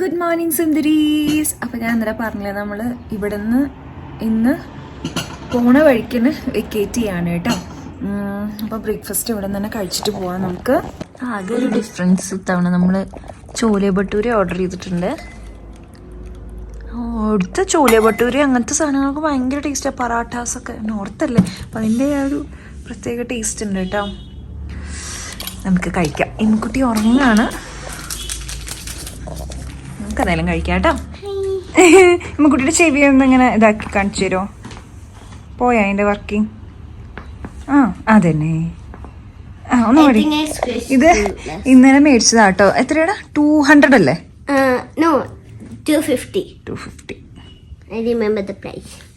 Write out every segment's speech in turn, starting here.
Good morning സുന്ദരീസ്. അപ്പോൾ ഞാൻ ഇന്നലെ പറഞ്ഞില്ലേ, നമ്മൾ ഇവിടുന്ന് ഇന്ന് പോണ വഴിക്കിന് വെക്കേറ്റ് ചെയ്യാണ് കേട്ടോ. അപ്പോൾ ബ്രേക്ക്ഫാസ്റ്റ് ഇവിടെ നിന്ന് തന്നെ കഴിച്ചിട്ട് പോവാം. നമുക്ക് ആകെ ഒരു ഡിഫറൻസ് ഇത്തവണ നമ്മൾ ചോലെ ഭട്ടൂരി ഓർഡർ ചെയ്തിട്ടുണ്ട്. അടുത്ത ചോലെ ഭട്ടൂരി അങ്ങനത്തെ സാധനങ്ങൾക്ക് ഭയങ്കര ടേസ്റ്റാണ്. പറാട്ടാസൊക്കെ നോർത്തല്ലേ, അപ്പം അതിൻ്റെ ആ ഒരു പ്രത്യേക ടേസ്റ്റ് ഉണ്ട് കേട്ടോ. നമുക്ക് കഴിക്കാം. ഇൻകുട്ടി ഉറങ്ങാണ്, നമുക്കതെല്ലാം കഴിക്കാം കേട്ടോ. ഇമ്മക്കുട്ടിയുടെ ചെവി ഒന്ന് ഇങ്ങനെ ഇതാക്കി കാണിച്ചു തരുമോ? പോയാ അതിൻ്റെ വർക്കിംഗ്? ആ അതന്നെ. ആ ഒന്ന് മതി. ഇത് ഇന്നലെ മേടിച്ചതാ കേട്ടോ. എത്രയാടാ? 200 അല്ലേ? 250.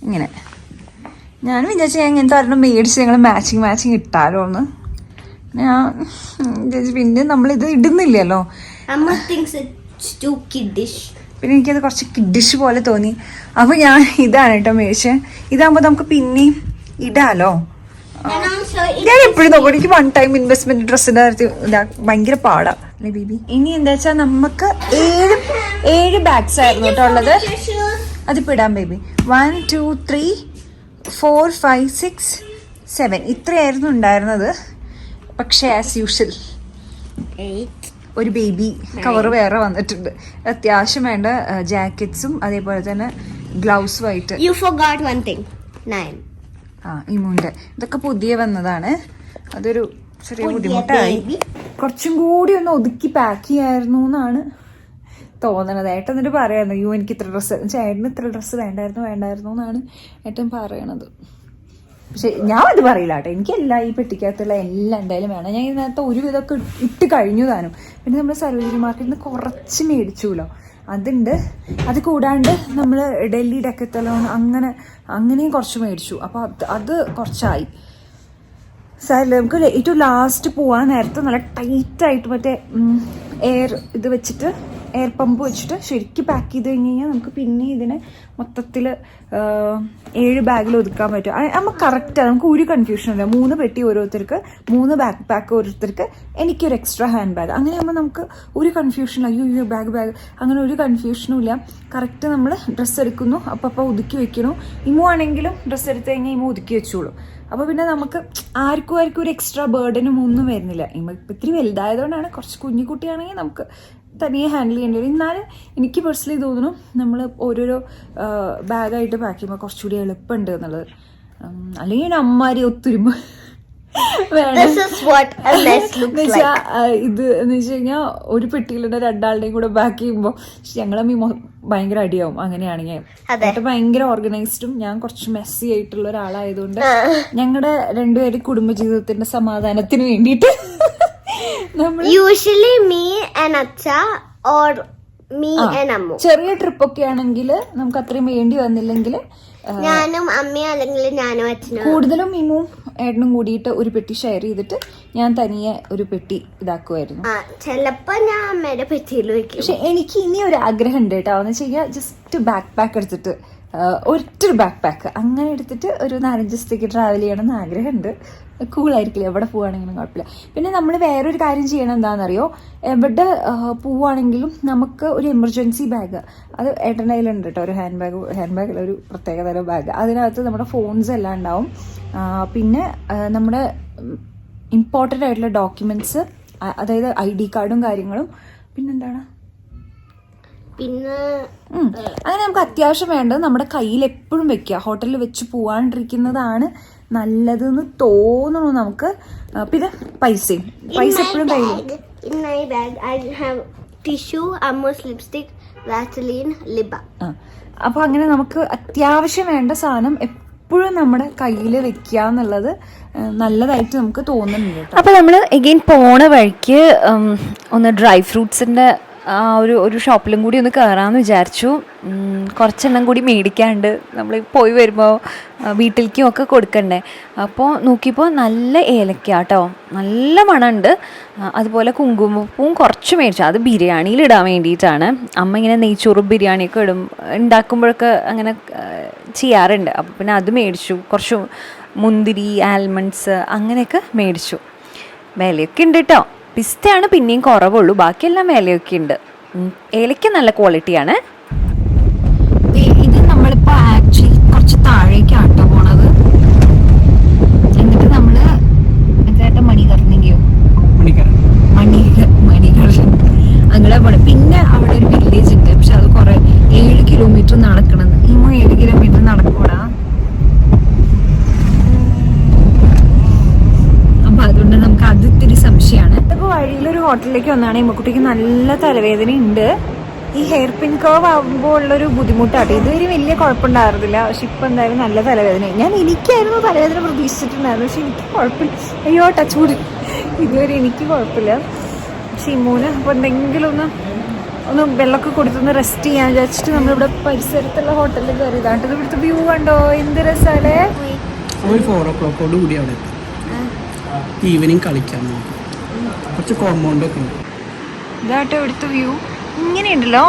ഇങ്ങനെ ഞാൻ വിചാരിച്ചു ഞാൻ ഇങ്ങനത്തെ ഒരെണ്ണം മേടിച്ച് ഞങ്ങൾ മാച്ചിങ് ഇട്ടാലോ എന്ന്. ഞാൻ വിചാരിച്ചു പിന്നെ നമ്മളിത് ഇടുന്നില്ലല്ലോ, പിന്നെ എനിക്കത് കുറച്ച് കിഡിഷ് പോലെ തോന്നി. അപ്പോൾ ഞാൻ ഇതാണ് കേട്ടോ മേടിച്ചത്. ഇതാകുമ്പോൾ നമുക്ക് പിന്നെയും ഇടാലോ. ഞാൻ എപ്പോഴും നോക്കും, എനിക്ക് വൺ ടൈം ഇൻവെസ്റ്റ്മെന്റ് ഡ്രസ്സിന്റെ കാര്യത്തിൽ ഭയങ്കര പാടാ അല്ലേ ബേബി. ഇനി എന്താ വെച്ചാൽ നമുക്ക് ഏഴ് ബാഗ്സ് ആയിരുന്നു കേട്ടോ ഉള്ളത്. അതിപ്പോൾ ഇടാം ബേബി. 1 2 3 4 5 6 7 ഇത്രയായിരുന്നു ഉണ്ടായിരുന്നത്. പക്ഷേ ആസ് യൂഷ്വൽ ഒരു ബേബി കവർ വേറെ വന്നിട്ടുണ്ട്. അത്യാവശ്യം വേണ്ട ജാക്കറ്റ്സും അതേപോലെ തന്നെ ഗ്ലൗസുമായിട്ട്. ഇമുണ്ട്. ഇതൊക്കെ പുതിയ വന്നതാണ്. അതൊരു ചെറിയ ബുദ്ധിമുട്ടായി. കുറച്ചും കൂടി ഒന്ന് ഒതുക്കി പാക്ക് ചെയ്യായിരുന്നു എന്നാണ് തോന്നണത്. ഏട്ടൻ എന്നിട്ട് പറയായിരുന്നു, യു എനിക്ക് ഇത്ര ഡ്രസ്സ്, ചേട്ടന് ഇത്ര ഡ്രസ്സ് വേണ്ടായിരുന്നു എന്നാണ് ഏട്ടൻ പറയണത്. പക്ഷെ ഞാൻ അത് പറയില്ല കേട്ടോ. എനിക്കെല്ലാം ഈ പെട്ടിക്കകത്തുള്ള എല്ലാം എന്തായാലും വേണം. ഞാൻ ഇതിനകത്ത് ഒരുവിധമൊക്കെ ഇട്ട് കഴിഞ്ഞു താനും. പിന്നെ നമ്മൾ സരോജിനി മാർക്കറ്റിൽ നിന്ന് കുറച്ച് മേടിച്ചുല്ലോ, അതുണ്ട്. അത് കൂടാണ്ട് നമ്മൾ ഡൽഹി ഡെക്കത്തലോൺ അങ്ങനെയും കുറച്ച് മേടിച്ചു. അപ്പോൾ അത് കുറച്ചായി. സാരമില്ല, നമുക്ക് ഏറ്റവും ലാസ്റ്റ് പോകാൻ നേരത്തെ നല്ല ടൈറ്റായിട്ട് മറ്റേ എയർ ഇത് വെച്ചിട്ട്, എയർ പമ്പ് വെച്ചിട്ട് ശരിക്കും പാക്ക് ചെയ്ത് കഴിഞ്ഞ് കഴിഞ്ഞാൽ നമുക്ക് പിന്നെ ഇതിനെ മൊത്തത്തിൽ 7 ബാഗിൽ ഒതുക്കാൻ പറ്റും. നമുക്ക് കറക്റ്റാണ്, നമുക്ക് ഒരു കൺഫ്യൂഷനും ഇല്ല. 3 പെട്ടി ഓരോരുത്തർക്ക്, 3 ബാക്ക് പാക്ക് ഓരോരുത്തർക്ക്, എനിക്കൊരു എക്സ്ട്രാ ഹാൻഡ് ബാഗ്. അങ്ങനെ ആകുമ്പോൾ നമുക്ക് ഒരു കൺഫ്യൂഷനില്ല. അയ്യോ ബാഗ് അങ്ങനെ ഒരു കൺഫ്യൂഷനും ഇല്ല. കറക്റ്റ് നമ്മൾ ഡ്രസ്സ് എടുക്കുന്നു, അപ്പോൾ ഒതുക്കി വെക്കുന്നു. ഇമു ആണെങ്കിലും ഡ്രസ്സ് എടുത്ത് കഴിഞ്ഞാൽ ഇമു ഒതുക്കി വെച്ചോളൂ. അപ്പോൾ പിന്നെ നമുക്ക് ആർക്കും ഒരു എക്സ്ട്രാ ബേർഡനും ഒന്നും വരുന്നില്ല. ഇപ്പം ഇത്തിരി വലുതായതുകൊണ്ടാണ്. കുറച്ച് കുഞ്ഞിക്കുട്ടിയാണെങ്കിൽ നമുക്ക് തനിയെ ഹാൻഡിൽ ചെയ്യേണ്ടി വരും. എന്നാലും എനിക്ക് പേഴ്സണലി തോന്നുന്നു നമ്മൾ ഓരോരോ ബാഗായിട്ട് പാക്ക് ചെയ്യുമ്പോൾ കുറച്ചുകൂടി എളുപ്പമുണ്ട് എന്നുള്ളത്. അല്ലെങ്കിൽ അമ്മാരി ഒത്തൊരുമ വേണം. ഇത് എന്ന് വെച്ച് കഴിഞ്ഞാൽ ഒരു പെട്ടിയിലുള്ള 2 ആളുടെയും കൂടെ പാക്ക് ചെയ്യുമ്പോൾ ഞങ്ങളമ്മീ ഭയങ്കര അടിയാവും. അങ്ങനെയാണെങ്കിൽ എന്നിട്ട് ഭയങ്കര ഓർഗനൈസ്ഡും ഞാൻ കുറച്ച് മെസ്സി ആയിട്ടുള്ള ഒരാളായതുകൊണ്ട് ഞങ്ങളുടെ 2 പേര് കുടുംബജീവിതത്തിന്റെ സമാധാനത്തിന് വേണ്ടിയിട്ട് ചെറിയ ട്രിപ്പൊക്കെ ആണെങ്കിൽ നമുക്ക് അത്രയും വേണ്ടി വന്നില്ലെങ്കിൽ ഞാനും അമ്മയും അല്ലെങ്കിൽ ഞാനും അച്ഛനും, കൂടുതലും ഇമ്മും ഏട്ടനും കൂടിയിട്ട് ഒരു പെട്ടി ഷെയർ ചെയ്തിട്ട് ഞാൻ തനിയെ ഒരു പെട്ടി ഇതാക്കുമായിരുന്നു. ചിലപ്പോ ഞാൻ അമ്മയുടെ പെട്ടിയിൽ വെക്കും. പക്ഷെ എനിക്ക് ഇനി ഒരു ആഗ്രഹം ഉണ്ട് കേട്ടോ. എന്ന് വെച്ച് കഴിഞ്ഞാൽ ജസ്റ്റ് ബാക്ക് പാക്ക് എടുത്തിട്ട് ഒറ്റൊരു ബാക്ക് പാക്ക് അങ്ങനെ എടുത്തിട്ട് ഒരു 4-5 ദിവസത്തേക്ക് ട്രാവൽ ചെയ്യണമെന്ന് ആഗ്രഹമുണ്ട്. കൂളായിരിക്കില്ല, എവിടെ പോവുകയാണെങ്കിലും കുഴപ്പമില്ല. പിന്നെ നമ്മൾ വേറൊരു കാര്യം ചെയ്യണം. എന്താണെന്നറിയോ, എവിടെ പോവുകയാണെങ്കിലും നമുക്ക് ഒരു എമർജൻസി ബാഗ്, അത് ഏട്ടൻ്റെ കയ്യിലുണ്ട് കേട്ടോ. ഒരു ഹാൻഡ് ബാഗിൽ ഒരു പ്രത്യേകതരം ബാഗ്. അതിനകത്ത് നമ്മുടെ ഫോൺസ് എല്ലാം ഉണ്ടാവും. പിന്നെ നമ്മുടെ ഇമ്പോർട്ടൻ്റ് ആയിട്ടുള്ള ഡോക്യുമെൻറ്റ്സ്, അതായത് ID കാർഡും കാര്യങ്ങളും. പിന്നെന്താണ്, പിന്നെ അങ്ങനെ നമുക്ക് അത്യാവശ്യം വേണ്ടത് നമ്മുടെ കയ്യിൽ എപ്പോഴും വെക്കുക. ഹോട്ടലിൽ വെച്ച് പോവാണ്ടിരിക്കുന്നതാണ് നല്ലതെന്ന് തോന്നുന്നു നമുക്ക്. പിന്നെ പൈസ എപ്പോഴും കയ്യിൽ. അപ്പൊ അങ്ങനെ നമുക്ക് അത്യാവശ്യം വേണ്ട സാധനം എപ്പോഴും നമ്മുടെ കയ്യിൽ വെക്കുക എന്നുള്ളത് നല്ലതായിട്ട് നമുക്ക് തോന്നുന്നുണ്ട് കേട്ടോ. അപ്പൊ നമ്മൾ എഗെയിൻ പോണ വഴിക്ക് ഒന്ന് ഡ്രൈ ഫ്രൂട്ട്സിന്റെ ഒരു ഷോപ്പിലും കൂടി ഒന്ന് കയറാമെന്ന് വിചാരിച്ചു. കുറച്ചെണ്ണം കൂടി മേടിക്കാണ്ട് നമ്മൾ പോയി വരുമ്പോൾ വീട്ടിലേക്കും ഒക്കെ കൊടുക്കണ്ടേ. അപ്പോൾ നോക്കിയപ്പോൾ നല്ല ഏലക്ക കേട്ടോ, നല്ല മണമുണ്ട്. അതുപോലെ കുങ്കുമപ്പൂവും കുറച്ച് മേടിച്ചു. അത് ബിരിയാണിയിൽ ഇടാൻ വേണ്ടിയിട്ടാണ്. അമ്മ ഇങ്ങനെ നെയ്ച്ചോറും ബിരിയാണിയൊക്കെ ഉണ്ടാക്കുമ്പോഴൊക്കെ അങ്ങനെ ചെയ്യാറുണ്ട്. അപ്പോൾ പിന്നെ അത് മേടിച്ചു. കുറച്ച് മുന്തിരി, ആൽമണ്ട്സ് അങ്ങനെയൊക്കെ മേടിച്ചു. വിലയൊക്കെ ഉണ്ട് കേട്ടോ. പിസ്തയാണ് പിന്നെയും കുറവുള്ളൂ, ബാക്കിയെല്ലാം വിലയൊക്കെ ഉണ്ട്. ഏലയ്ക്ക നല്ല ക്വാളിറ്റിയാണ്. ഇത് നമ്മളിപ്പോൾ ആക്ച്വലി കുറച്ച് താഴേക്കാട്ടോ പോണത്. എന്നിട്ട് നമ്മള് എന്താ മണികർണികയോ മണികർഷൻ അങ്ങനെ പോണേ. പിന്നെ അവിടെ ഒരു വില്ലേജ് ഉണ്ട്, പക്ഷെ അത് കുറെ 7 കിലോമീറ്റർ നടക്കണം. 7 കിലോമീറ്റർ നടക്കൂടാ. അപ്പൊ അതുകൊണ്ട് നമുക്ക് അത് ഇത്തിരി സംശയമാണ്. ഇപ്പൊ വഴിയിലൊരു ഹോട്ടലിലേക്ക് വന്നാണ്. ഇമ്മക്കുട്ടിക്ക് നല്ല തലവേദന ഉണ്ട്. ഈ ഹെയർ പിൻ കർവ് ആകുമ്പോൾ ഉള്ളൊരു ബുദ്ധിമുട്ടാട്ടോ. ഇതുവരെ വലിയ കുഴപ്പമുണ്ടായിരുന്നില്ല, പക്ഷെ ഇപ്പൊ എന്തായാലും നല്ല തലവേദന. എനിക്കായിരുന്നു തലവേദന പ്രതീക്ഷിച്ചിട്ടുണ്ടായിരുന്നു, പക്ഷെ എനിക്ക് കുഴപ്പമില്ല. അയ്യോ ടച്ച് കൂടി. ഇതുവരെ എനിക്ക് കുഴപ്പമില്ല. പക്ഷെ ഇമ്മൂന് അപ്പൊ എന്തെങ്കിലും ഒന്ന് വെള്ളമൊക്കെ കൊടുത്തൊന്ന് റെസ്റ്റ് ചെയ്യാൻ വിചാരിച്ചിട്ട് നമ്മളിവിടെ പരിസരത്തുള്ള ഹോട്ടലിൽ കയറിയതാണ്ട്. ഇവിടുത്തെ വ്യൂ കണ്ടോ, എന്ത് രസാലേ. 4 o'clock കൂടി അവിടെ ഈവനിങ് കളിക്കാൻ കുറച്ച് കോമ്പൗണ്ട് ഒക്കെ ഉണ്ട്. ഇതാട്ടോ ഇവിടുത്തെ വ്യൂ. ഇങ്ങനെയുണ്ടല്ലോ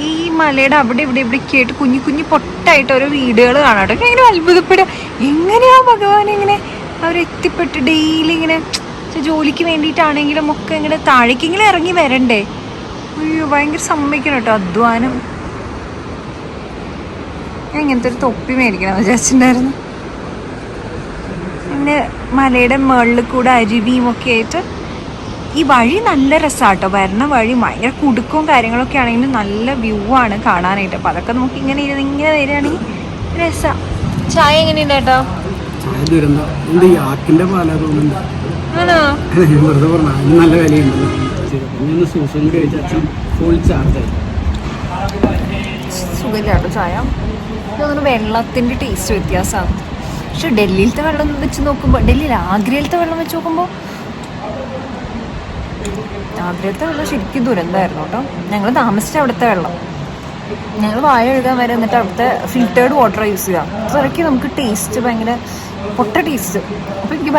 ഈ മലയുടെ അവിടെ ഇവിടെ കേട്ട് കുഞ്ഞു കുഞ്ഞു പൊട്ടായിട്ട് ഓരോ വീടുകൾ കാണാട്ടോ. ഇങ്ങനെ അത്ഭുതപ്പെടുക, എങ്ങനെയാ ഭഗവാൻ ഇങ്ങനെ അവരെത്തിപ്പെട്ട് ഡെയിലി ഇങ്ങനെ ജോലിക്ക് വേണ്ടിയിട്ടാണെങ്കിലും ഒക്കെ ഇങ്ങനെ താഴേക്കെങ്കിലും ഇറങ്ങി വരണ്ടേ. അയ്യോ ഭയങ്കര സമ്മതിക്കണം കേട്ടോ അധ്വാനം. ഞാൻ ഇങ്ങനത്തെ ഒരു തൊപ്പി മേടിക്കണം വിചാരിച്ചിട്ടുണ്ടായിരുന്നു. പിന്നെ മലയുടെ മുകളിൽ കൂടെ അരുവിയും ഒക്കെ ആയിട്ട് ഈ വഴി നല്ല രസമാട്ടോ. വരണ വഴി ഭയങ്കര കുടുക്കവും കാര്യങ്ങളൊക്കെ ആണെങ്കിലും നല്ല വ്യൂ ആണ് കാണാനായിട്ട്. അപ്പം അതൊക്കെ നമുക്ക് ഇങ്ങനെ വരികയാണെങ്കിൽ രസമാണ്. ചായ എങ്ങനെയുണ്ട് കേട്ടോ? ആണോ? നല്ല വിലയുണ്ടല്ലോ. സുഖമില്ലാട്ടോ ചായ. ഇതൊന്നും വെള്ളത്തിൻ്റെ ടേസ്റ്റ് വ്യത്യാസമാണ്. പക്ഷെ ഡൽഹിയിലത്തെ വെള്ളം വെച്ച് നോക്കുമ്പോൾ, ഡൽഹിയിൽ ആഗ്രയിലത്തെ വെള്ളം വെച്ച് നോക്കുമ്പോൾ ആഗ്രഹത്തെ വെള്ളം ശരിക്കും ദുരന്തമായിരുന്നു കേട്ടോ. ഞങ്ങൾ താമസിച്ച അവിടുത്തെ വെള്ളം ഞങ്ങൾ വായ എഴുതാൻ വരെ എന്നിട്ട് അവിടുത്തെ ഫിൽറ്റേർഡ് വാട്ടർ യൂസ് ചെയ്യാം. അതൊക്കെ നമുക്ക് ടേസ്റ്റ് ഭയങ്കര പൊട്ട ടേസ്റ്റ്. അപ്പം എനിക്ക്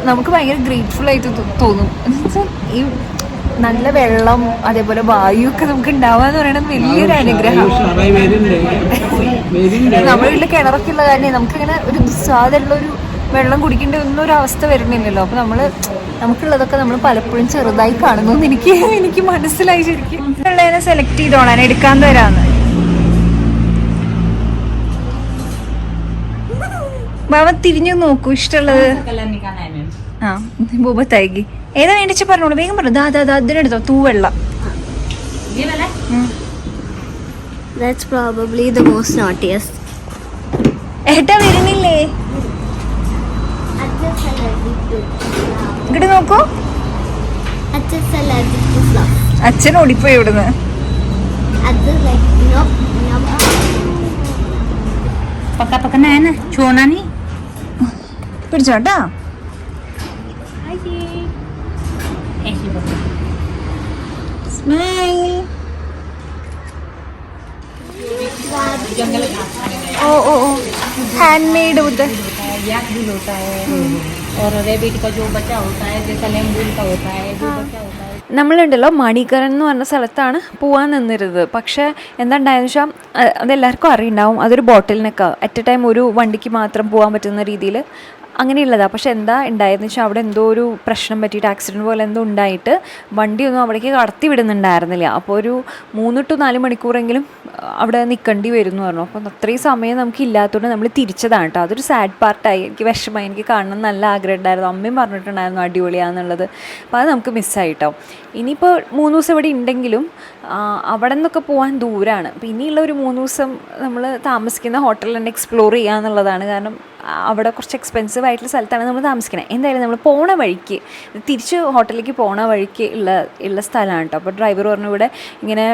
നമുക്ക് ഭയങ്കര ഗ്രേറ്റ്ഫുൾ ആയിട്ട് തോന്നും. എന്നുവെച്ചാൽ ഈ നല്ല വെള്ളം അതേപോലെ വായു ഒക്കെ നമുക്ക് ഉണ്ടാവാന്ന് പറയുന്നത് വലിയൊരു അനുഗ്രഹം. നമ്മുടെ വീട്ടിൽ കിണറൊക്കെ ഉള്ള കാരണം നമുക്കിങ്ങനെ ഒരു ദുസ്വാദുള്ളൊരു വെള്ളം കുടിക്കേണ്ട ഒന്നും ഒരു അവസ്ഥ വരുന്നില്ലല്ലോ. അപ്പം നമുക്കുള്ളതൊക്കെ നമ്മൾ പലപ്പോഴും ചെറുതായി കാണുന്നു എനിക്ക് മനസ്സിലായി. ശരിക്കും ഉള്ളതിനെ സെലക്ട് ചെയ്തോളാൻ എടുക്കാൻ തരാന്ന്. ബാബ തിരിഞ്ഞു നോക്കൂ ഇഷ്ടമുള്ളത്. ആ ബൂബത്തായി ഏതാ വേണ്ടിച്ച് പറഞ്ഞോളൂ, വേഗം പറഞ്ഞു. അതിനെടുത്തോ തൂവെള്ള. That's probably the most naughtiest. ഏട്ടാ വരുന്നില്ലേ? ഇങ്ങോട്ട് നോക്കൂ. അച്ഛൻ ഓടിപ്പോയി ഇവിടുന്ന്. പിടിച്ചോട്ടാ. ओ हैंडमेड होता है। याक भी होता है और रेबिट का जो बच्चा होता है जैसा लेम्बूल का होता है जो बच्चा होता है. നമ്മളുണ്ടല്ലോ മണികരൻ എന്ന് പറഞ്ഞ സ്ഥലത്താണ് പോകാൻ നിന്നിരുന്നത്. പക്ഷേ എന്താണ്ടായെന്ന് വെച്ചാൽ അതെല്ലാവർക്കും അറിയുണ്ടാവും, അതൊരു ബോട്ടിലിനൊക്കെ അറ്റ് എ ടൈം ഒരു വണ്ടിക്ക് മാത്രം പോകാൻ പറ്റുന്ന രീതിയിൽ അങ്ങനെയുള്ളതാണ്. പക്ഷെ എന്താ ഉണ്ടായതെന്ന് വെച്ചാൽ അവിടെ എന്തോ ഒരു പ്രശ്നം പറ്റിയിട്ട് ആക്സിഡൻറ്റ് പോലെ എന്തോ ഉണ്ടായിട്ട് വണ്ടിയൊന്നും അവിടേക്ക് കടത്തി വിടുന്നുണ്ടായിരുന്നില്ല. അപ്പോൾ ഒരു 3 to 4 മണിക്കൂറെങ്കിലും അവിടെ നിൽക്കേണ്ടി വരുമെന്ന് പറഞ്ഞു. അപ്പം അത്രയും സമയം നമുക്ക് ഇല്ലാത്തതുകൊണ്ട് നമ്മൾ തിരിച്ചതാണ് കേട്ടോ. അതൊരു സാഡ് പാർട്ടായി. എനിക്ക് വിഷമമായി. എനിക്ക് കാണണം നല്ല ആഗ്രഹം ഉണ്ടായിരുന്നു. അമ്മയും പറഞ്ഞിട്ടുണ്ടായിരുന്നു അടിപൊളിയാണെന്നുള്ളത്. അപ്പോൾ അത് നമുക്ക് മിസ്സായിട്ടോ. ഇനിയിപ്പോൾ 3 ദിവസം ഇവിടെ ഉണ്ടെങ്കിലും അവിടെ നിന്നൊക്കെ പോകാൻ ദൂരമാണ്. അപ്പോൾ ഇനിയുള്ള ഒരു 3 ദിവസം നമ്മൾ താമസിക്കുന്ന ഹോട്ടലിൽ തന്നെ എക്സ്പ്ലോർ ചെയ്യുക എന്നുള്ളതാണ്. കാരണം അവിടെ കുറച്ച് എക്സ്പെൻസീവ് ആയിട്ടുള്ള സ്ഥലത്താണ് നമ്മൾ താമസിക്കുന്നത്. എന്തായാലും നമ്മൾ പോണ വഴിക്ക് തിരിച്ച് ഹോട്ടലിലേക്ക് പോണ വഴിക്ക് ഉള്ള സ്ഥലമാണ് കേട്ടോ. അപ്പോൾ ഡ്രൈവർ പറഞ്ഞു ഇവിടെ ഇങ്ങനെ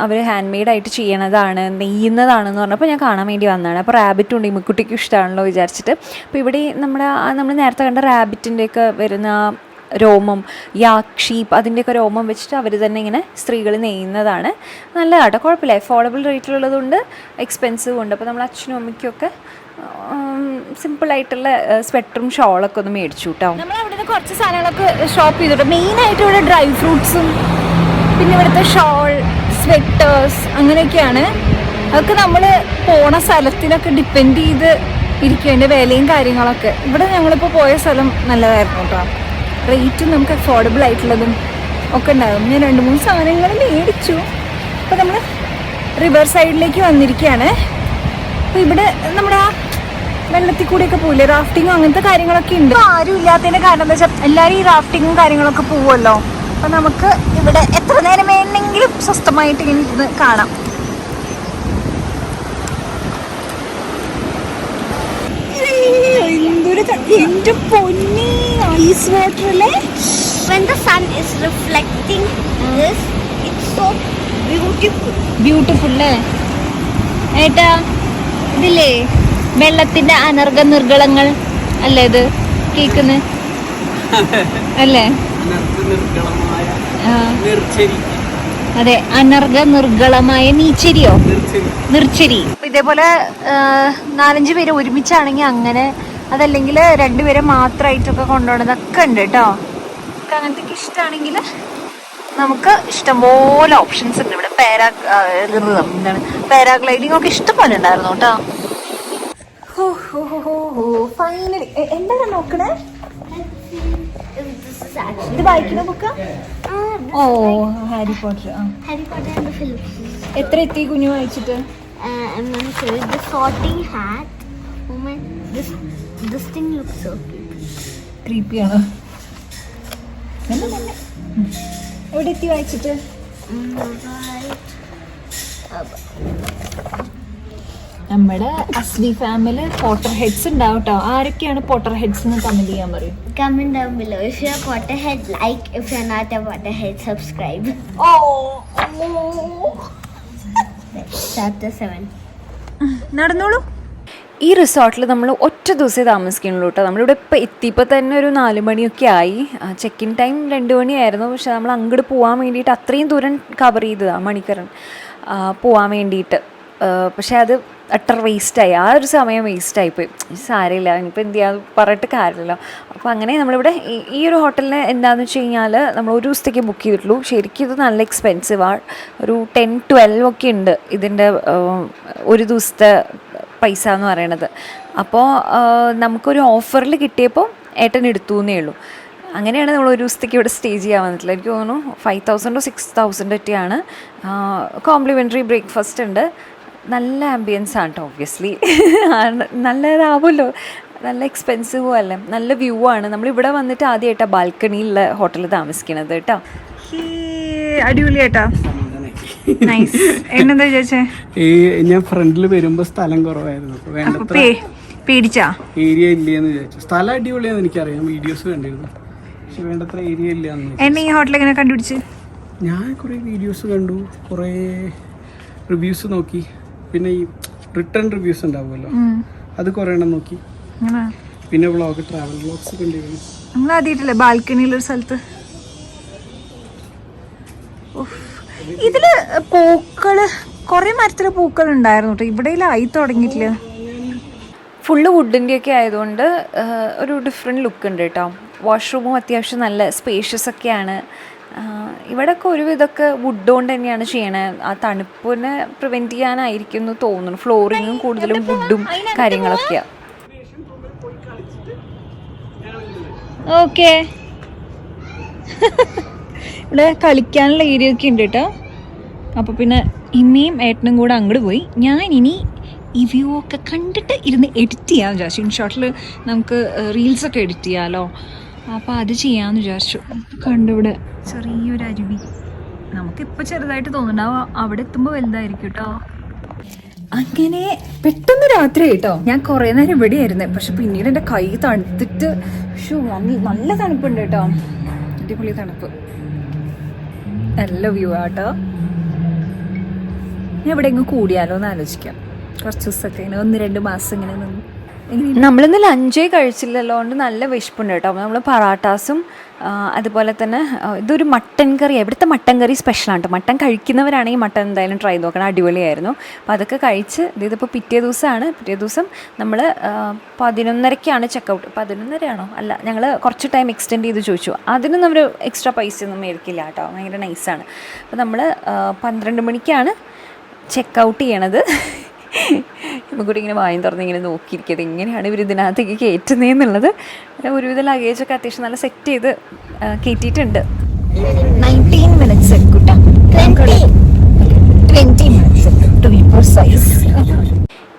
അവർ ഹാൻഡ് മെയ്ഡായിട്ട് ചെയ്യണതാണ്, നെയ്യുന്നതാണെന്ന് പറഞ്ഞപ്പോൾ ഞാൻ കാണാൻ വേണ്ടി വന്നതാണ്. അപ്പോൾ റാബിറ്റും ഉണ്ട്, ഇമ്മക്കുട്ടിക്കും ഇഷ്ടമാണല്ലോ വിചാരിച്ചിട്ട്. അപ്പോൾ ഇവിടെ നമ്മൾ നേരത്തെ കണ്ട റാബിറ്റിൻ്റെയൊക്കെ വരുന്ന രോമം, യാക്ക്, ഷീപ്പ് അതിൻ്റെയൊക്കെ രോമം വെച്ചിട്ട് അവർ തന്നെ ഇങ്ങനെ സ്ത്രീകൾ നെയ്യുന്നതാണ്. നല്ലതാട്ടോ, കുഴപ്പമില്ല. അഫോർഡബിൾ റേറ്റിലുള്ളതുകൊണ്ട് എക്സ്പെൻസീവ് ഉണ്ട്. അപ്പോൾ നമ്മൾ അച്ഛനും അമ്മയ്ക്കൊക്കെ സിമ്പിളായിട്ടുള്ള സ്വെറ്ററും ഷോളൊക്കെ ഒന്ന് മേടിച്ചു കേട്ടോ. നമ്മൾ അവിടെ നിന്ന് കുറച്ച് സാധനങ്ങളൊക്കെ ഷോപ്പ് ചെയ്തിട്ട് മെയിനായിട്ട് ഇവിടെ ഡ്രൈ ഫ്രൂട്ട്സും പിന്നെ ഇവിടുത്തെ ഷോൾ, സ്വെറ്റേഴ്സ് അങ്ങനെയൊക്കെയാണ്. അതൊക്കെ നമ്മൾ പോണ സ്ഥലത്തിനൊക്കെ ഡിപ്പെൻഡ് ചെയ്ത് ഇരിക്കേണ്ട വിലയും കാര്യങ്ങളൊക്കെ. ഇവിടെ ഞങ്ങളിപ്പോൾ പോയ സ്ഥലം നല്ലതായിരുന്നു കേട്ടോ. റേറ്റും നമുക്ക് അഫോർഡബിൾ ആയിട്ടുള്ളതും ഒക്കെ ഉണ്ടാകും. ഞാൻ 2-3 സാധനങ്ങൾ മേടിച്ചു. അപ്പോൾ നമ്മൾ റിവർ സൈഡിലേക്ക് വന്നിരിക്കുകയാണ്. അപ്പോൾ ഇവിടെ നമ്മുടെ ആ വെള്ളത്തിൽ കൂടെയൊക്കെ പോവില്ലേ, റാഫ്റ്റിങ്ങും അങ്ങനത്തെ കാര്യങ്ങളൊക്കെ ഉണ്ട്. ആരും ഇല്ലാത്തതിൻ്റെ കാരണം എന്താ വെച്ചാൽ എല്ലാവരും ഈ റാഫ്റ്റിങ്ങും കാര്യങ്ങളൊക്കെ പോവുമല്ലോ. അപ്പം നമുക്ക് ഇവിടെ എത്ര നേരം വേണമെങ്കിലും സ്വസ്ഥമായിട്ട് ഇങ്ങനെ ഇരുന്ന് കാണാം. എന്റെ പൊന്നി, ഐസ് വാട്ടർ അല്ലേ. When the sun is reflecting this, it's so beautiful. Beautiful അല്ലേ ഏട്ടാ? ഇതില്ലേ വെള്ളത്തിന്റെ അനർഘ നിർഗളങ്ങൾ അല്ലേ ഇത് കേൾക്കുന്നത് അല്ലേ? അതെ, അനർഘ നിർഗളമായ നീച്ചരിയോ നിർച്ചരി. ഇതേപോലെ 4-5 പേര് ഒരുമിച്ചാണെങ്കിൽ അങ്ങനെ, അതല്ലെങ്കിൽ 2 പേരെ മാത്രമായിട്ടൊക്കെ കൊണ്ടുപോകണതൊക്കെ ഉണ്ട് കേട്ടോ. നമുക്ക് അങ്ങനത്തെ ഇഷ്ടമാണെങ്കിൽ നമുക്ക് ഇഷ്ടംപോലെ ഓപ്ഷൻസ് ഉണ്ട് ഇവിടെ. പാരാഗ്ലൈഡിങ് ഒക്കെ ഇഷ്ടംപോലെ ഉണ്ടായിരുന്നു കേട്ടോ. ഫൈനലി എന്താണ് നോക്കണേ? ഇത് വായിക്കുന്ന ബുക്ക്. ഓ, Harry Potter. Harry Potter and the Philip. എത്ര എത്തി കുഞ്ഞു വായിച്ചിട്ട്? I'm gonna show you the sorting hat. Oh my, this thing looks so cute. ക്രീപ്പിയാണോ? എവിടെ എത്തി വായിച്ചിട്ട്? നമ്മുടെ അസ്ലി ഫാമിലി പോട്ടർ ഹെഡ്സ് ഉണ്ടാവും കേട്ടോ. ആരൊക്കെയാണ് പോട്ടർ ഹെഡ്സ് എന്ന് കമന്റ് ചെയ്യാൻ പറയും. Comment down below. If you're a Potterhead, like. If you're not a Potterhead, subscribe. Chapter 7. നടന്നോളൂ. ഈ റിസോർട്ടിൽ നമ്മൾ ഒറ്റ ദിവസമേ താമസിക്കുന്നുള്ളൂ കേട്ടോ. നമ്മളിവിടെ ഇപ്പോൾ എത്തിയപ്പോൾ തന്നെ ഒരു 4 മണിയൊക്കെ ആയി. Check in time 2 മണിയായിരുന്നു. പക്ഷെ നമ്മൾ അങ്ങോട്ട് പോകാൻ വേണ്ടിയിട്ട് അത്രയും ദൂരം കവർ ചെയ്തതാണ്, മണിക്കറൻ പോകാൻ വേണ്ടിയിട്ട്. പക്ഷെ അത് അട്ടർ വേസ്റ്റായി, ആ ഒരു സമയം വേസ്റ്റായിപ്പോയി. സാരമില്ല, ഇനിയിപ്പോൾ എന്ത് ചെയ്യാൻ പറഞ്ഞിട്ട് കാര്യമില്ല. അപ്പോൾ അങ്ങനെ നമ്മളിവിടെ ഈ ഒരു ഹോട്ടലിന് എന്താണെന്ന് വെച്ച് കഴിഞ്ഞാൽ നമ്മൾ ഒരു ദിവസത്തേക്ക് ബുക്ക് ചെയ്തിട്ടുള്ളൂ. ശരിക്കും ഇത് നല്ല എക്സ്പെൻസീവാണ്. ഒരു 10-12 ഒക്കെ ഉണ്ട് ഇതിൻ്റെ ഒരു ദിവസത്തെ പൈസ എന്ന് പറയണത്. അപ്പോൾ നമുക്കൊരു ഓഫറിൽ കിട്ടിയപ്പോൾ ഏട്ടൻ എടുത്തു എന്നേ ഉള്ളൂ. അങ്ങനെയാണ് നമ്മൾ ഒരു ദിവസത്തേക്ക് ഇവിടെ സ്റ്റേ ചെയ്യാൻ വന്നിട്ടില്ല. എനിക്ക് തോന്നുന്നു 5,000 or 6,000 ഒക്കെയാണ്. കോംപ്ലിമെൻ്ററി ബ്രേക്ക്ഫാസ്റ്റ് ഉണ്ട്. നല്ല ആംബിയൻസ് ആണ് കേട്ടോ. ഒബ്വിയസ്ലി നല്ലതാവുമല്ലോ, നല്ല എക്സ്പെൻസീവും അല്ലേ. നല്ല വ്യൂ ആണ്. നമ്മളിവിടെ വന്നിട്ട് ആദ്യമായിട്ടാണ് ബാൽക്കണിയിലുള്ള ഹോട്ടലിൽ താമസിക്കണത് കേട്ടോ. അടിപൊളിയായിട്ടാ. നൈസ്. എന്നെന്താ ചോദിച്ചേ? ഞാൻ ഫ്രണ്ടിൽ വരുമ്പോ സ്ഥലം കുറവായിരുന്നു, അപ്പൊ വേണ്ടത്ര പേടിച്ചാ ഏരിയ ഇല്ലെന്ന് വിചാരിച്ചു. സ്ഥലം അടിപൊളിയാന്ന് എനിക്കറിയാം, വീഡിയോസ് കണ്ടിരുന്നു. പക്ഷെ വേണ്ടത്ര ഏരിയ ഇല്ലാന്ന്. എന്നെ ഈ ഹോട്ടൽ എങ്ങനെ കണ്ടുപിടിച്ച്? ഞാൻ കുറെ വീഡിയോസ് കണ്ടു, കുറെ റിവ്യൂസ് നോക്കി. പിന്നെ ഈ റിട്ടേൺ റിവ്യൂസ് ഉണ്ടാവുമല്ലോ, അത് കുറെ എണ്ണം നോക്കി. പിന്നെ വ്ളോഗ്, ട്രാവൽ വ്ളോഗ്സ് കണ്ടിരുന്നു. നമ്മൾ ആദ്യമായിട്ടല്ലേ ബാൽക്കണിയിലൊരു സ്ഥലത്ത്. ഇതില് പൂക്കള്, കുറെ മരത്തില് പൂക്കൾ ഉണ്ടായിരുന്നു കേട്ടോ. ഇവിടെ ആയി തുടങ്ങിയിട്ടില്ല. ഫുള്ള് വുഡിൻ്റെ ഒക്കെ ആയതുകൊണ്ട് ഒരു ഡിഫറെൻറ്റ് ലുക്ക് ഉണ്ട് കേട്ടോ. വാഷ്റൂമും അത്യാവശ്യം നല്ല സ്പേഷ്യസ് ഒക്കെയാണ്. ഇവിടെയൊക്കെ ഒരുവിധമൊക്കെ വുഡ് കൊണ്ട് തന്നെയാണ് ചെയ്യണത്. ആ തണുപ്പിനെ പ്രിവെൻറ്റ് ചെയ്യാനായിരിക്കും എന്ന് തോന്നുന്നു. ഫ്ലോറിങ്ങും കൂടുതലും വുഡും കാര്യങ്ങളൊക്കെയാണ്. ഓക്കെ, ഇവിടെ കളിക്കാനുള്ള ഏരിയ ഒക്കെ ഉണ്ട് കേട്ടോ. അപ്പോൾ പിന്നെ ഇമ്മയും ഏട്ടനും കൂടെ അങ്ങോട്ട് പോയി. ഞാൻ ഇനി ഈ വ്യൂ ഒക്കെ കണ്ടിട്ട് ഇരുന്ന് എഡിറ്റ് ചെയ്യാമെന്ന് വിചാരിച്ചു. ഇൻഷോട്ടിൽ നമുക്ക് റീൽസൊക്കെ എഡിറ്റ് ചെയ്യാമല്ലോ. അപ്പോൾ അത് ചെയ്യാമെന്ന് വിചാരിച്ചു. കണ്ടിവിടെ ചെറിയൊരു അരുവി. നമുക്കിപ്പോൾ ചെറുതായിട്ട് തോന്നുന്നുണ്ടാവും, അവിടെ എത്തുമ്പോൾ വലുതായിരിക്കും കേട്ടോ. അങ്ങനെ പെട്ടെന്ന് രാത്രി കേട്ടോ. ഞാൻ കുറേ നേരം ഇവിടെ ആയിരുന്നു, പക്ഷെ പിന്നീട് എൻ്റെ കൈ തണുത്തിട്ട് നല്ല തണുപ്പുണ്ട് കേട്ടോ. അടിപൊളി തണുപ്പ്, നല്ല വ്യൂ ആട്ടോ. ഞാൻ ഇവിടെ എങ്ങും കൂടിയാലോ എന്ന് ആലോചിക്കാം. കുറച്ച് ദിവസമൊക്കെ ഇങ്ങനെ 1-2 മാസം ഇങ്ങനെ നിന്ന്. നമ്മളിന്ന് ലഞ്ചേ കഴിച്ചില്ലല്ലോ, കൊണ്ട് നല്ല വിശപ്പുണ്ട് കേട്ടോ. അപ്പോൾ നമ്മൾ പറാട്ടാസും അതുപോലെ തന്നെ ഇതൊരു മട്ടൻ കറി. ഇവിടുത്തെ മട്ടൻ കറി സ്പെഷ്യലാണ് കേട്ടോ. മട്ടൻ കഴിക്കുന്നവരാണെങ്കിൽ മട്ടൻ എന്തായാലും ട്രൈ നോക്കണം, അടിപൊളിയായിരുന്നു. അപ്പോൾ അതൊക്കെ കഴിച്ച് ഇതിപ്പോൾ പിറ്റേ ദിവസമാണ്. പിറ്റേ ദിവസം നമ്മൾ 11:30ക്കാണ് ചെക്കൗട്ട്. 11:30 അല്ല, ഞങ്ങൾ കുറച്ച് ടൈം എക്സ്റ്റെൻഡ് ചെയ്ത് ചോദിച്ചു. അതിനൊന്നും അവർ എക്സ്ട്രാ പൈസ ഒന്നും മേടിക്കില്ല കേട്ടോ, ഭയങ്കര നൈസാണ്. അപ്പോൾ നമ്മൾ 12 മണിക്കാണ് ചെക്കൗട്ട് ചെയ്യണത്. ഇപ്പം കൂടി ഇങ്ങനെ വായും തുറന്ന് ഇങ്ങനെ നോക്കിയിരിക്കുന്നത് എങ്ങനെയാണ് ഇവർ ഇതിനകത്തേക്ക് കയറ്റുന്നതെന്നുള്ളത്. ഒരുവിധ ലഗേജൊക്കെ അത്യാവശ്യം നല്ല സെറ്റ് ചെയ്ത് കയറ്റിയിട്ടുണ്ട്. 19 minutes എടുക്കും കേട്ടോ. 20 minutes to be precise.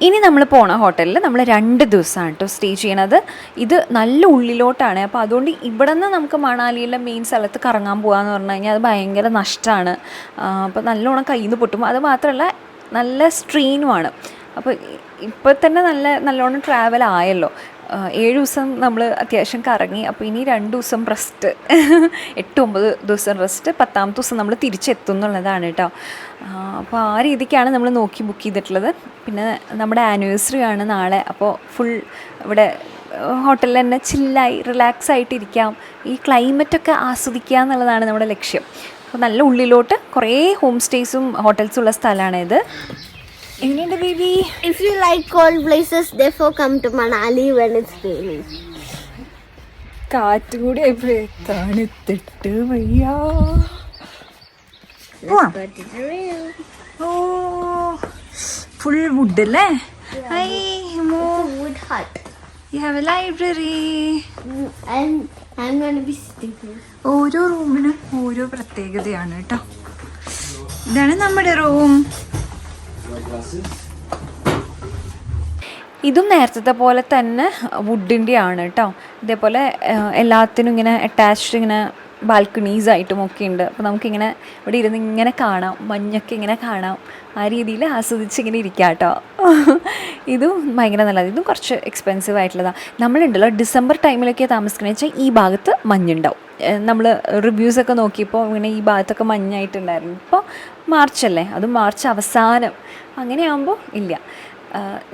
ഇനി നമ്മൾ പോണ ഹോട്ടലിൽ നമ്മൾ 2 ദിവസമാണ് കേട്ടോ സ്റ്റേ ചെയ്യണത്. ഇത് നല്ല ഉള്ളിലോട്ടാണ്. അപ്പോൾ അതുകൊണ്ട് ഇവിടെ നിന്ന് നമുക്ക് മണാലിയിലെ മെയിൻ സ്ഥലത്ത് കറങ്ങാൻ പോകാമെന്ന് പറഞ്ഞു കഴിഞ്ഞാൽ അത് ഭയങ്കര നഷ്ടമാണ്. അപ്പോൾ നല്ലോണം കയ്യിൽ നിന്ന് പൊട്ടും. അത് മാത്രമല്ല നല്ല സ്ട്രെയിനുമാണ്. അപ്പോൾ ഇപ്പോൾ തന്നെ നല്ലോണം ട്രാവൽ ആയല്ലോ. 7 ദിവസം നമ്മൾ അത്യാവശ്യം കറങ്ങി. അപ്പോൾ ഇനി 2 ദിവസം റെസ്റ്റ്, 8-9 ദിവസം റെസ്റ്റ്, 10ാമത്തെ ദിവസം നമ്മൾ തിരിച്ചെത്തും എന്നുള്ളതാണ് കേട്ടോ. അപ്പോൾ ആ രീതിക്കാണ് നമ്മൾ നോക്കി ബുക്ക് ചെയ്തിട്ടുള്ളത്. പിന്നെ നമ്മുടെ ആനിവേഴ്സറി ആണ് നാളെ. അപ്പോൾ ഫുൾ ഇവിടെ ഹോട്ടലിൽ തന്നെ ചില്ലായി റിലാക്സ് ആയിട്ടിരിക്കാം, ഈ ക്ലൈമറ്റൊക്കെ ആസ്വദിക്കുക എന്നുള്ളതാണ് നമ്മുടെ ലക്ഷ്യം. അപ്പോൾ നല്ല ഉള്ളിലോട്ട് കുറേ ഹോം സ്റ്റേസും ഹോട്ടൽസും ഉള്ള സ്ഥലമാണിത്. എങ്ങനെയുണ്ട് baby? If you like cold places, therefore come to Manali when it's raining. കാറ്റും കൂടി ആയപ്പോഴേ തണുത്തിട്ട് വയ്യാ. ഓ ഫുൾ വുഡ് അല്ലേ? Wood hut. You have a library. And I'm going to be sitting here. ഓരോ റൂമിനും ഓരോ പ്രത്യേകതയാണ് കേട്ടോ. ഇതാണ് നമ്മുടെ റൂം. ഇതും നേരത്തെ പോലെ തന്നെ വുഡിൻ്റെ ആണ് കേട്ടോ. ഇതേപോലെ എല്ലാത്തിനും ഇങ്ങനെ അറ്റാച്ച്ഡ് ഇങ്ങനെ ബാൽക്കണീസ് ആയിട്ടും ഒക്കെ ഉണ്ട്. അപ്പോൾ നമുക്കിങ്ങനെ ഇവിടെ ഇരുന്ന് ഇങ്ങനെ കാണാം, മഞ്ഞൊക്കെ ഇങ്ങനെ കാണാം. ആ രീതിയിൽ ആസ്വദിച്ച് ഇങ്ങനെ ഇരിക്കാം കേട്ടോ. ഇതും ഭയങ്കര നല്ലത്. ഇതും കുറച്ച് എക്സ്പെൻസീവ് ആയിട്ടുള്ളതാണ്. നമ്മളുണ്ടല്ലോ ഡിസംബർ ടൈമിലൊക്കെ താമസിക്കണമെന്ന് വെച്ചാൽ ഈ ഭാഗത്ത് മഞ്ഞുണ്ടാവും. നമ്മൾ റിവ്യൂസൊക്കെ നോക്കിയപ്പോൾ ഇങ്ങനെ ഈ ഭാഗത്തൊക്കെ മഞ്ഞായിട്ടുണ്ടായിരുന്നു. ഇപ്പോൾ മാർച്ചല്ലേ, അത് മാർച്ച് അവസാനം അങ്ങനെയാകുമ്പോൾ ഇല്ല.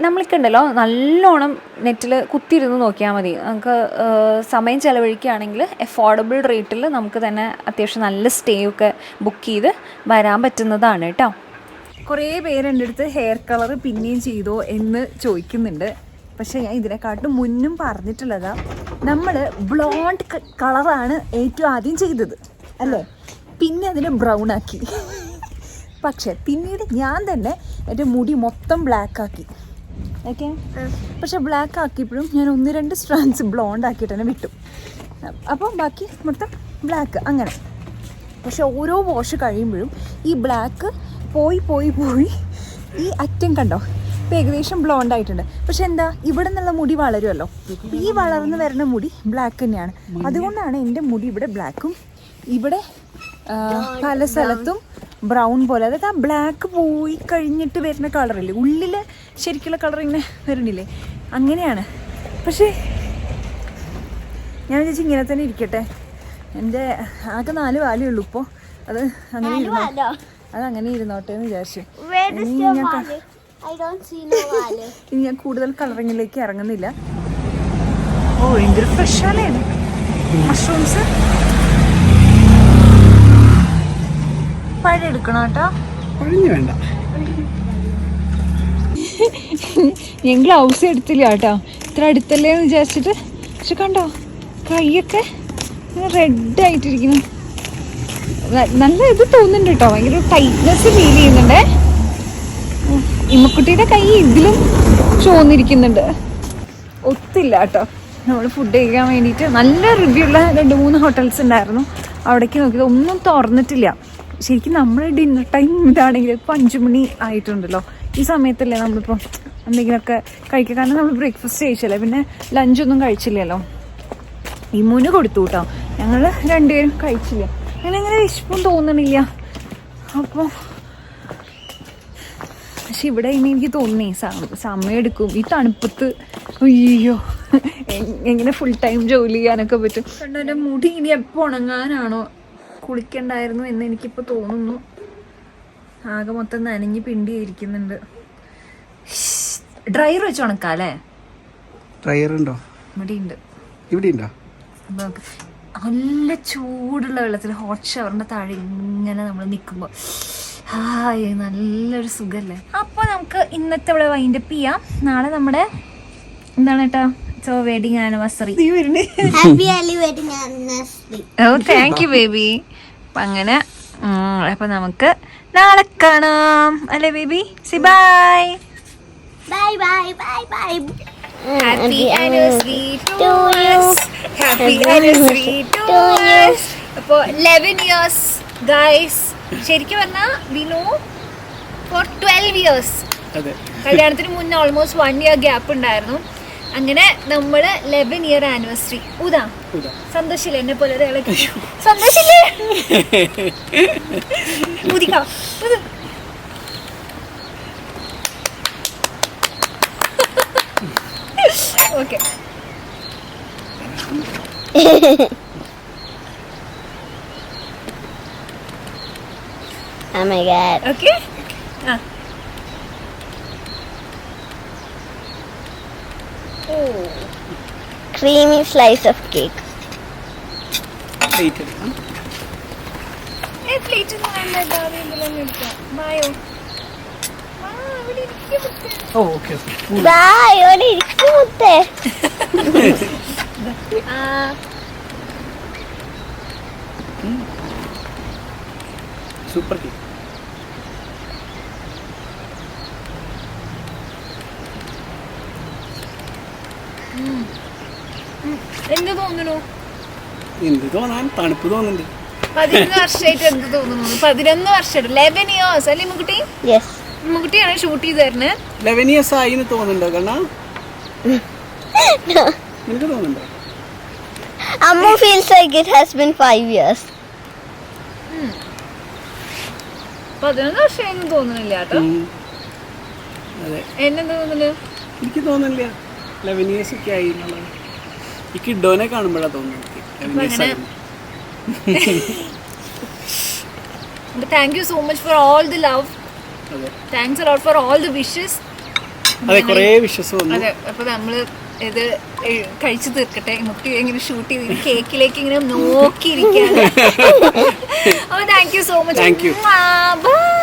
നമ്മൾക്ക് ഉണ്ടല്ലോ നല്ലോണം നെറ്റിൽ കുത്തിയിരുന്ന് നോക്കിയാൽ മതി. നമുക്ക് സമയം ചിലവഴിക്കുകയാണെങ്കിൽ അഫോർഡബിൾ റേറ്റിൽ നമുക്ക് തന്നെ അത്യാവശ്യം നല്ല സ്റ്റേ ഒക്കെ ബുക്ക് ചെയ്ത് വരാൻ പറ്റുന്നതാണ് കേട്ടോ. കുറേ പേരെൻ്റെ അടുത്ത് ഹെയർ കളർ പിന്നെയും ചെയ്തോ എന്ന് ചോദിക്കുന്നുണ്ട്. പക്ഷേ ഞാൻ ഇതിനെക്കാട്ടും മുന്നും പറഞ്ഞിട്ടുള്ളതാ, നമ്മൾ ബ്ലോണ്ട് കളറാണ് ഏറ്റവും ആദ്യം ചെയ്തത് അല്ലേ, പിന്നെ അതിനെ ബ്രൗൺ ആക്കി. പക്ഷേ പിന്നീട് ഞാൻ തന്നെ എൻ്റെ മുടി മൊത്തം ബ്ലാക്ക് ആക്കി. ഓക്കെ, പക്ഷെ ബ്ലാക്ക് ആക്കിയപ്പോഴും ഞാൻ 1-2 സ്ട്രാൻഡ്സ് ബ്ലോണ്ട് ആക്കിയിട്ട് തന്നെ വിട്ടു. അപ്പോൾ ബാക്കി മൊത്തം ബ്ലാക്ക് അങ്ങനെ. പക്ഷെ ഓരോ വാഷ് കഴിയുമ്പോഴും ഈ ബ്ലാക്ക് പോയി പോയി പോയി ഈ അറ്റം കണ്ടോ ഇപ്പോൾ ഏകദേശം ബ്ലോണ്ട് ആയിട്ടുണ്ട്. പക്ഷെ എന്താ, ഇവിടെ നിന്നുള്ള മുടി വളരുമല്ലോ, ഈ വളർന്ന് വരുന്ന മുടി ബ്ലാക്ക് തന്നെയാണ്. അതുകൊണ്ടാണ് എൻ്റെ മുടി ഇവിടെ ബ്ലാക്കും ഇവിടെ പല സ്ഥലത്തും ബ്രൗൺ പോലെ. അതായത് ആ ബ്ലാക്ക് പോയി കഴിഞ്ഞിട്ട് വരുന്ന കളറില്ലേ, ഉള്ളിൽ ശരിക്കുള്ള കളർ ഇങ്ങനെ വരുന്നില്ലേ, അങ്ങനെയാണ്. പക്ഷേ ഞാൻ വിചാരിച്ചു ഇങ്ങനെ തന്നെ ഇരിക്കട്ടെ. എൻ്റെ ആകെ 4 വാലേ ഉള്ളൂ ഇപ്പോൾ. അത് അങ്ങനെ ഇരുന്നോട്ടെ എന്ന് വിചാരിച്ചു. ഇനി ഞാൻ കൂടുതൽ കളറിങ്ങിലേക്ക് ഇറങ്ങുന്നില്ല. ഓ എന്തൊരു ഫ്രഷ് ആണ് മഷ്റൂംസ്. പഴെടുക്കണം കേട്ടോ, വേണ്ട. ഞാൻ ഗ്ലൗസ് എടുത്തില്ല കേട്ടോ, ഇത്ര അടുത്തല്ലേ എന്ന് വിചാരിച്ചിട്ട്. പക്ഷെ കണ്ടോ കൈയൊക്കെ റെഡ് ആയിട്ടിരിക്കുന്നു. നല്ല ഇത് തോന്നുന്നുണ്ട് കേട്ടോ, ഭയങ്കര ടൈറ്റ്നെസ് ഫീൽ ചെയ്യുന്നുണ്ടേ. ഇമ്മക്കുട്ടിയുടെ കൈ ഇതിലും ചോന്നിരിക്കുന്നുണ്ട്. ഒത്തില്ല കേട്ടോ. നമ്മൾ ഫുഡ് കഴിക്കാൻ വേണ്ടിയിട്ട് നല്ല റിവ്യൂ ഉള്ള 2-3 ഹോട്ടൽസ് ഉണ്ടായിരുന്നു. അവിടേക്ക് നോക്കിയത് ഒന്നും തുറന്നിട്ടില്ല. ശരിക്കും നമ്മുടെ ഡിന്നർ ടൈം ഇതാണെങ്കിൽ ഇപ്പോൾ 5 മണി ആയിട്ടുണ്ടല്ലോ. ഈ സമയത്തല്ലേ നമ്മളിപ്പോൾ എന്തെങ്കിലുമൊക്കെ കഴിക്കുക. കാരണം നമ്മൾ ബ്രേക്ക്ഫാസ്റ്റ് കഴിച്ചല്ലേ, പിന്നെ ലഞ്ചൊന്നും കഴിച്ചില്ലല്ലോ. ഈ മുന് കൊടുത്തു കേട്ടോ, ഞങ്ങൾ 2 പേരും കഴിച്ചില്ല. അങ്ങനെ വിശപ്പും തോന്നണില്ല. അപ്പോൾ പക്ഷെ ഇവിടെ ഇനി എനിക്ക് തോന്നി സമയം എടുക്കും ഈ തണുപ്പത്ത്. അയ്യോ, എങ്ങനെ ഫുൾ ടൈം ജോലി ചെയ്യാനൊക്കെ പറ്റും. കണ്ടോ എൻ്റെ മുടി ഇനി എപ്പോൾ ഉണങ്ങാനാണോ, കുളിക്കണ്ടായിരുന്നു എന്ന് എനിക്കിപ്പോൾ തോന്നുന്നു. ആകെ മൊത്തം നനഞ്ഞ് പിണ്ടിയിരിക്കുന്നുണ്ട്. ഡ്രയർ വെച്ച് ഉണക്കാം അല്ലേ? ഡ്രയർ ഉണ്ടോ? ഇവിടെ ഉണ്ടോ? നല്ല ചൂടുള്ള വെള്ളത്തിൽ ഹോട്ട് ഷവറിന്റെ താഴെ ഇങ്ങനെ നമ്മൾ നിൽക്കുമ്പോൾ ഹായ് നല്ലൊരു സുഖല്ലേ. അപ്പോൾ നമുക്ക് ഇന്നത്തെ ഇവിടെ വൈൻഡപ്പ് ചെയ്യാം. നാളെ നമ്മുടെ എന്താണ് കേട്ടോ വെഡിങ് ആനിവേഴ്സറി. ഓ താങ്ക് യു ബേബി. അപ്പം അങ്ങനെ അപ്പം നമുക്ക് നാളെ കാണാം അല്ലേ baby? See bye. Bye bye bye bye. Happy anniversary to us. Happy anniversary to us. അപ്പോൾ 11 years ഗൈസ്. ശരിക്കും പറഞ്ഞാൽ വി നോ ഫോർ 12 years. അതെ. കല്യാണത്തിന് മുന്നേ ഓൾമോസ്റ്റ് 1 year ഗ്യാപ്പ് ഉണ്ടായിരുന്നു. അങ്ങനെ നമ്മള് 11 year ആനിവേഴ്സറി. ഊതാ സന്തോഷില്ലേ എന്നെ പോലെ ഒരാളെ? സന്തോഷില്ലേ? ഊതിക്കാം. Okay. Oh my god. Okay. Creamy slice of cake. Plate എടുക്കാം. പ്ലേറ്റ് ഒന്നും വേണ്ട, ഇതാ എടുക്കാം. മായോ അവിടെ ഇരിക്കും. Oh okay okay. Bye. ഇവിടെ ഇരിക്കും മുത്തേ. Super cake. എന്ത് തോന്നുന്നു? എന്ത് തോന്നാൻ, തണുപ്പ് തോന്നുന്നുണ്ട്. 11 വർഷമായിട്ട് എന്ത് തോന്നുന്നു? 11 വർഷം 11 years അല്ലേ മുക്കുട്ടി? Yes. മുക്കുട്ടിയാണ് ഷൂട്ട് ചെയ്ത് തരുന്നത്. 11 years ആയി എന്ന് തോന്നുന്നുണ്ടോ കണ്ണാ? നിനക്ക് തോന്നുന്നുണ്ടോ? Ammu feels like it has been 5 years. 11 വർഷമായിരുന്നു തോന്നുന്നില്ല കേട്ടോ. അതെ, എന്നെന്താ തോന്നുന്നു? എനിക്ക് തോന്നുന്നില്ല 11 years ഒക്കെ ആയി എന്നുള്ളത്. ഈ കിഡോനെ കാണുമ്പോഴാണ് തോന്നുന്നത് 11 years ആയി. Thank you so much for all the love. അതെ, thanks a lot for all the wishes. അതെ, കുറേ വിഷസ് വന്നു. അതെ, അപ്പൊ നമ്മള് ഇത് കഴിച്ചു തീർക്കട്ടെ. മുട്ടി ഇങ്ങനെ ഷൂട്ട് ചെയ്ത് കേക്കിലേക്ക് ഇങ്ങനെ നോക്കിയിരിക്കാണ്. അപ്പൊ thank you so much. Thank you. By.